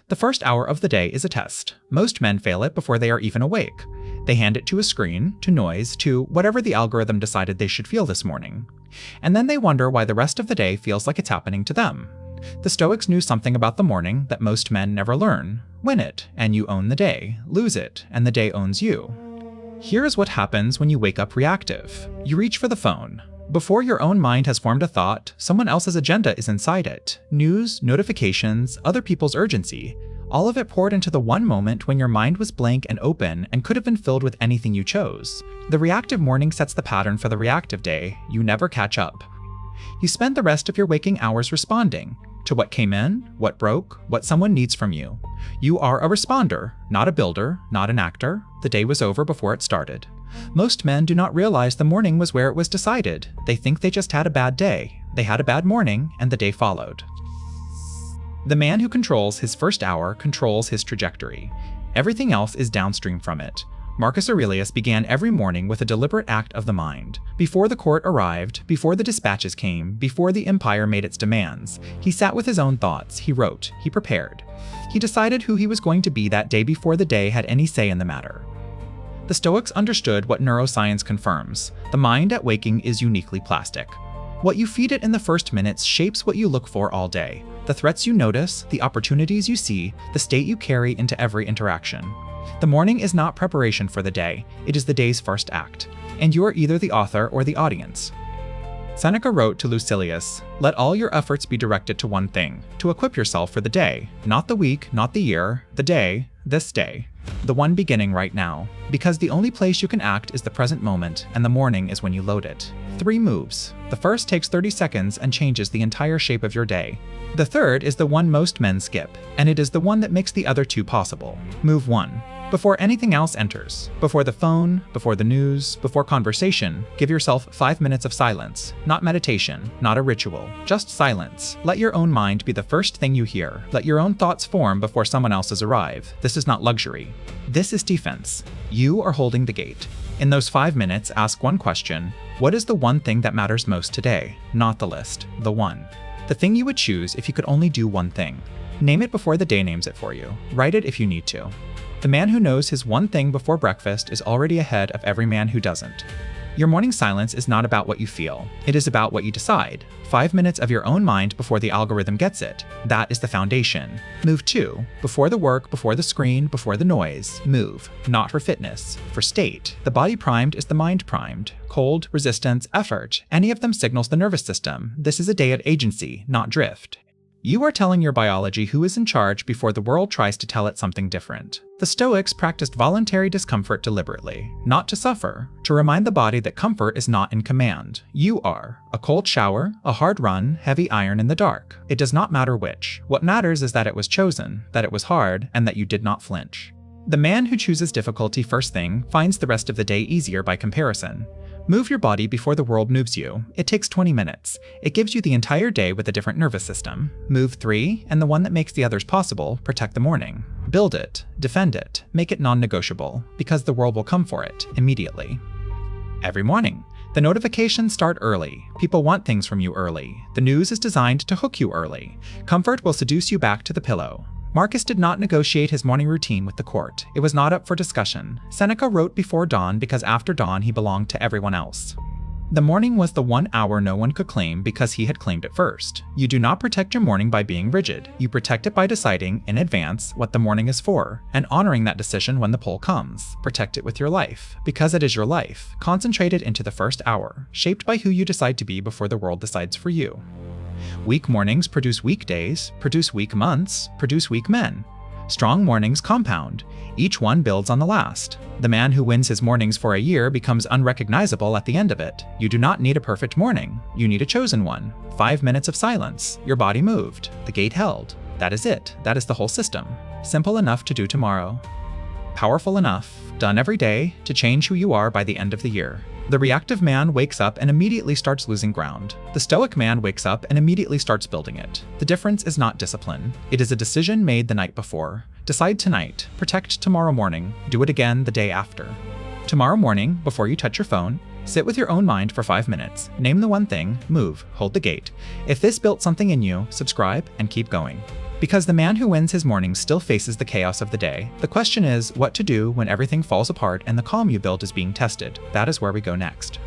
The first hour of the day is a test. Most men fail it before they are even awake. They hand it to a screen, to noise, to whatever the algorithm decided they should feel this morning. And then they wonder why the rest of the day feels like it's happening to them. The Stoics knew something about the morning that most men never learn. Win it, and you own the day. Lose it, and the day owns you. Here's what happens when you wake up reactive. You reach for the phone. Before your own mind has formed a thought, someone else's agenda is inside it. News, notifications, other people's urgency. All of it poured into the one moment when your mind was blank and open and could have been filled with anything you chose. The reactive morning sets the pattern for the reactive day. You never catch up. You spend the rest of your waking hours responding to what came in, what broke, what someone needs from you. You are a responder, not a builder, not an actor. The day was over before it started. Most men do not realize the morning was where it was decided. They think they just had a bad day. They had a bad morning, and the day followed. The man who controls his first hour controls his trajectory. Everything else is downstream from it. Marcus Aurelius began every morning with a deliberate act of the mind. Before the court arrived, before the dispatches came, before the empire made its demands, he sat with his own thoughts, he wrote, he prepared. He decided who he was going to be that day before the day had any say in the matter. The Stoics understood what neuroscience confirms. The mind at waking is uniquely plastic. What you feed it in the first minutes shapes what you look for all day. The threats you notice, the opportunities you see, the state you carry into every interaction. The morning is not preparation for the day, it is the day's first act, and you are either the author or the audience. Seneca wrote to Lucilius, "Let all your efforts be directed to one thing, to equip yourself for the day, not the week, not the year, the day, this day, the one beginning right now, because the only place you can act is the present moment, and the morning is when you load it." 3 moves. The first takes 30 seconds and changes the entire shape of your day. The third is the one most men skip, and it is the one that makes the other 2 possible. Move 1. Before anything else enters, before the phone, before the news, before conversation, give yourself 5 minutes of silence. Not meditation, not a ritual, just silence. Let your own mind be the first thing you hear. Let your own thoughts form before someone else's arrive. This is not luxury. This is defense. You are holding the gate. In those 5 minutes, ask one question. What is the one thing that matters most today? Not the list, the one. The thing you would choose if you could only do one thing. Name it before the day names it for you. Write it if you need to. The man who knows his one thing before breakfast is already ahead of every man who doesn't. Your morning silence is not about what you feel. It is about what you decide. 5 minutes of your own mind before the algorithm gets it. That is the foundation. Move 2. Before the work, before the screen, before the noise. Move. Not for fitness. For state. The body primed is the mind primed. Cold, resistance, effort. Any of them signals the nervous system. This is a day of agency, not drift. You are telling your biology who is in charge before the world tries to tell it something different. The Stoics practiced voluntary discomfort deliberately, not to suffer, to remind the body that comfort is not in command. You are. A cold shower, a hard run, heavy iron in the dark. It does not matter which. What matters is that it was chosen, that it was hard, and that you did not flinch. The man who chooses difficulty first thing finds the rest of the day easier by comparison. Move your body before the world moves you. It takes 20 minutes. It gives you the entire day with a different nervous system. Move 3, and the one that makes the others possible, protect the morning. Build it, defend it, make it non-negotiable, because the world will come for it, immediately. Every morning. The notifications start early. People want things from you early. The news is designed to hook you early. Comfort will seduce you back to the pillow. Marcus did not negotiate his morning routine with the court. It was not up for discussion. Seneca wrote before dawn because after dawn he belonged to everyone else. The morning was the 1 hour no one could claim because he had claimed it first. You do not protect your morning by being rigid. You protect it by deciding, in advance, what the morning is for, and honoring that decision when the pull comes. Protect it with your life. Because it is your life. Concentrate it into the first hour, shaped by who you decide to be before the world decides for you. Weak mornings produce weak days, produce weak months, produce weak men. Strong mornings compound. Each one builds on the last. The man who wins his mornings for a year becomes unrecognizable at the end of it. You do not need a perfect morning. You need a chosen one. 5 minutes of silence. Your body moved. The gate held. That is it. That is the whole system. Simple enough to do tomorrow. Powerful enough, done every day, to change who you are by the end of the year. The reactive man wakes up and immediately starts losing ground. The stoic man wakes up and immediately starts building it. The difference is not discipline. It is a decision made the night before. Decide tonight. Protect tomorrow morning. Do it again the day after. Tomorrow morning, before you touch your phone, sit with your own mind for 5 minutes. Name the one thing, move, hold the gate. If this built something in you, subscribe and keep going. Because the man who wins his mornings still faces the chaos of the day, the question is what to do when everything falls apart and the calm you built is being tested. That is where we go next.